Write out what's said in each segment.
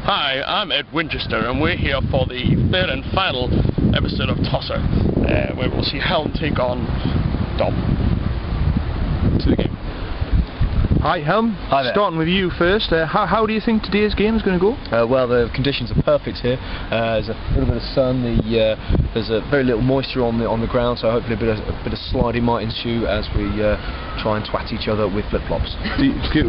Hi, I'm Ed Winchester, and we're here for the third and final episode of Tosser, where we'll see Helm take on Dom. To the game. Hi Helm, Hi there. Starting with you first, how do you think today's game is going to go? Well, the conditions are perfect here. There's a little bit of sun. There's a very little moisture on the ground, so hopefully a bit of sliding might ensue as we try and twat each other with flip-flops.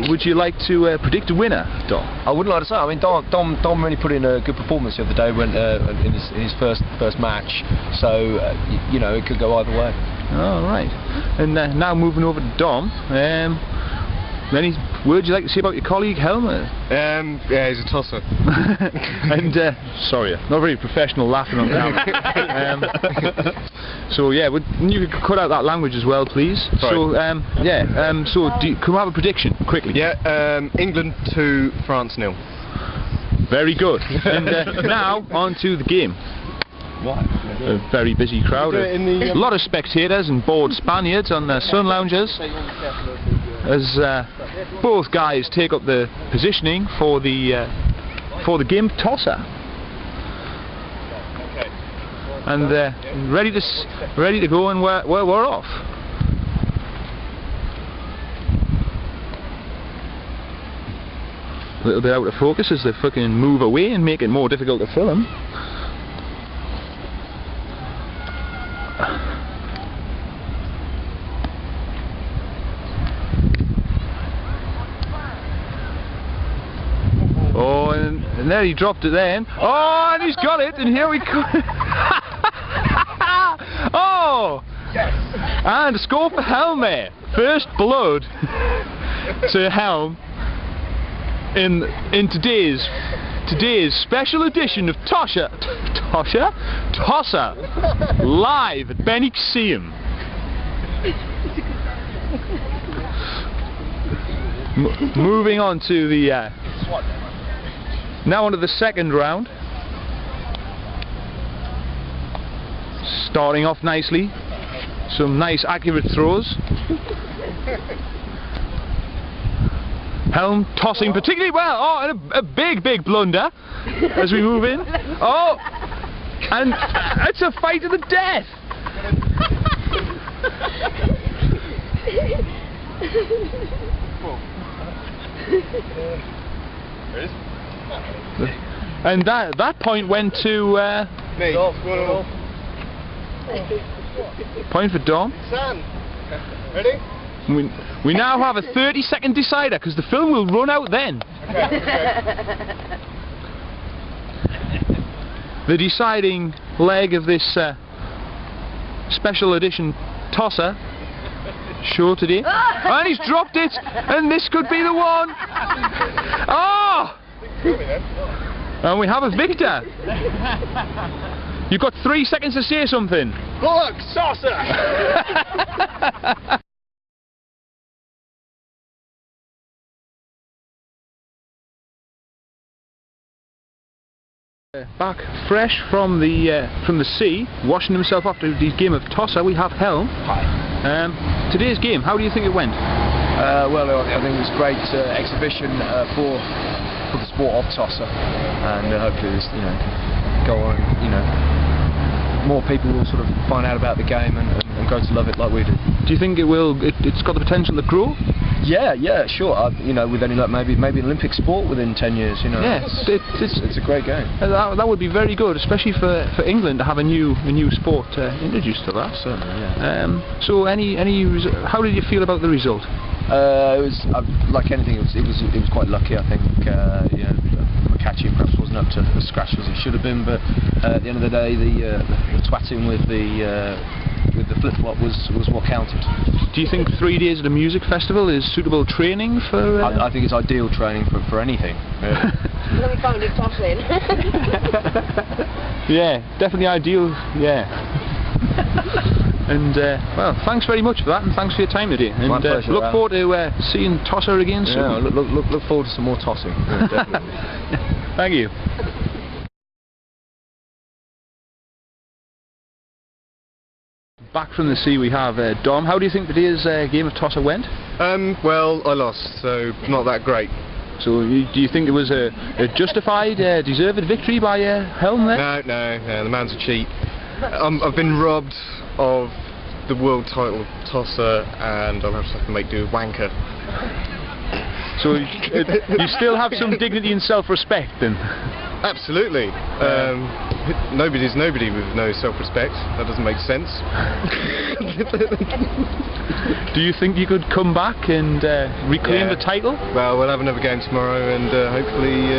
Would you like to predict a winner, Dom? I wouldn't like to say. I mean, Dom really put in a good performance the other day when in his first match. So you know, it could go either way. All right. And now moving over to Dom. Any words you'd like to say about your colleague Helm? Yeah, he's a tosser. And sorry, not very professional laughing on camera. So yeah, you could cut out that language as well, please. Sorry. So so can we have a prediction quickly? Yeah, England 2, France 0. Very good. And now on to the game. What? A very busy crowd. A lot of spectators and bored Spaniards on their sun loungers as both guys take up the positioning for the game Tosser. And ready to go, and we're off. A little bit out of focus as they fucking move away and make it more difficult to film. Oh, and there he dropped it then. Oh, and he's got it, and here we go. Oh! Yes. And a score for Helm there. First blood to Helm in today's special edition of Tosser live at Benixeum. Moving on to the now onto the second round. Starting off nicely, some nice accurate throws. Helm tossing particularly well. Oh, and a big blunder as we move in. Oh, and it's a fight to the death. And that point went to me. Point for Dom. Ready? We now have a 30-second decider because the film will run out then. Okay. The deciding leg of this special edition Tosser show today. And he's dropped it, and this could be the one. Oh! And we have a victor. You've got 3 seconds to say something. Look, saucer! Back fresh from the sea, washing himself after his game of Tosser, we have Helm. Hi. Today's game, how do you think it went? Well, I think it was a great exhibition for the sport of Tosser, and hopefully this, go on, more people will sort of find out about the game and grow to love it like we do. Do you think it's got the potential to grow? Yeah, sure. With any luck, maybe an Olympic sport within 10 years. Yeah, it's a great game. That would be very good, especially for England to have a new sport introduced to that. Certainly, yeah. So, how did you feel about the result? It was like anything. It was quite lucky, I think. McCatchy perhaps wasn't up to as scratch as he should have been, but at the end of the day, the twatting with the flip-flop was what counted. Do you think 3 days at a music festival is suitable training for? I think it's ideal training for anything. Really. Let me find it tossing. Yeah, definitely ideal. Yeah. And well, thanks very much for that, and thanks for your time today. And my pleasure, look forward to seeing Tosser again soon. Yeah, look forward to some more tossing. Yeah, definitely. Thank you. Back from the sea we have Dom. How do you think today's game of Tosser went? Well, I lost, so not that great. So do you think it was a justified, deserved victory by Helm there? No, the man's a cheat. I've been robbed of the world title tosser, and I'll have to make do with wanker. So you still have some dignity and self-respect then? Absolutely. Nobody's nobody with no self-respect. That doesn't make sense. Do you think you could come back and reclaim the title? Well, we'll have another game tomorrow, and hopefully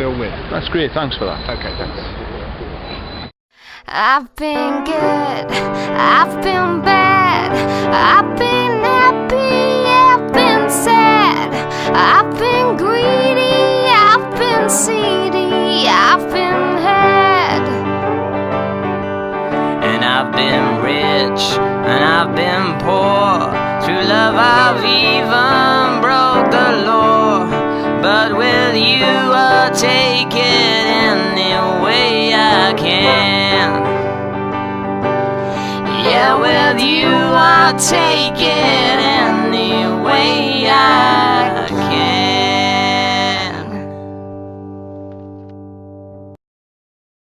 I'll win. That's great, thanks for that. Okay, thanks. I've been good, I've been bad, I've been happy, I've been sad, I've been greedy, I've been seedy, I've been had. And I've been rich, and I've been poor. Through love I've even broke the law. But with you I'll take it any way I can. Yeah, with you I'll take it any way